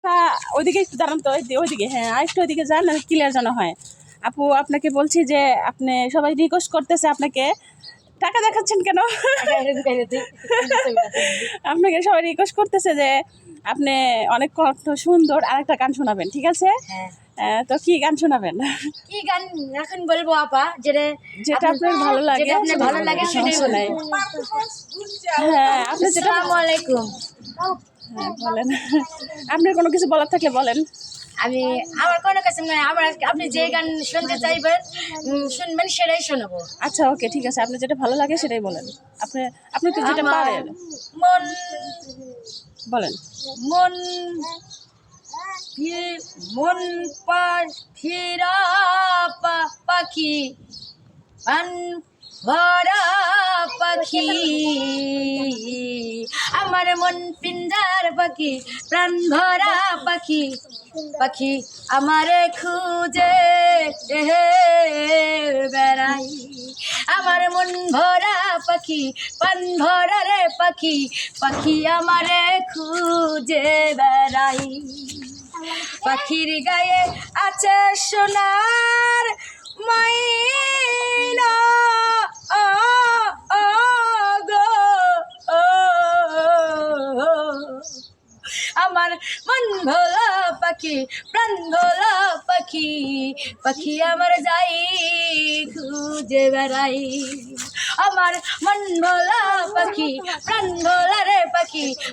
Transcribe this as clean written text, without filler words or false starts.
রাস্তা ওইদিকে একটু দাঁড়ান তো, ওইদিকে, হ্যাঁ আর একটু ওইদিকে যান, ক্লিয়ার যেন হয়। আপু আপনাকে বলছি যে আপনি, সবাই রিকোয়েস্ট করতেছে আপনাকে, টাকা দেখাচ্ছেন কেন? আপনাকে সবাই রিকোয়েস্ট করতেছে যে আপনি অনেক কণ্ঠ সুন্দর, আরেকটা গান শোনাবেন, ঠিক আছে? তো কি গান শোনাবেন? কি গান এখন বলবো আপা? যেটা আপনার ভালো লাগে, যেটা আপনার ভালো লাগে সেটাই সমস্যা নাই। হ্যাঁ আপনি যেটা, আসসালামু আলাইকুম। হ্যাঁ বলেন, আপনার কোনো কিছু বলার থাকলে বলেন। আমি আমার কোনো কাছে নয়, আমার আপনি যে গান শুনতে চাইবেন শুনবেন সেটাই শোনাবো। আচ্ছা ওকে ঠিক আছে, আপনার যেটা ভালো লাগে সেটাই বলেন। আপনি আপনি তো যেটা আমার পারেন মন বলেন। মন মন পাখিরা পাখি পান ভরা পাখি, আমার মন পিঞ্জার পাখি, প্রাণ ভরা পাখি, পাখি আমারে খুঁজে বেড়াই। আমার মন ভরা পাখি, প্রাণ ভরা রে পাখি, পাখি আমারে খুঁজে বেড়াই। পাখির গায়ে আছে সোনার ময়না, আমার মন ভোলা পাখি, প্রাণ ভোলা পাখি, পাখি আমার যাই খুঁজে বেড়াই। আমার মন ভোলা পাখি, প্রাণ ভোলা রে পাখি,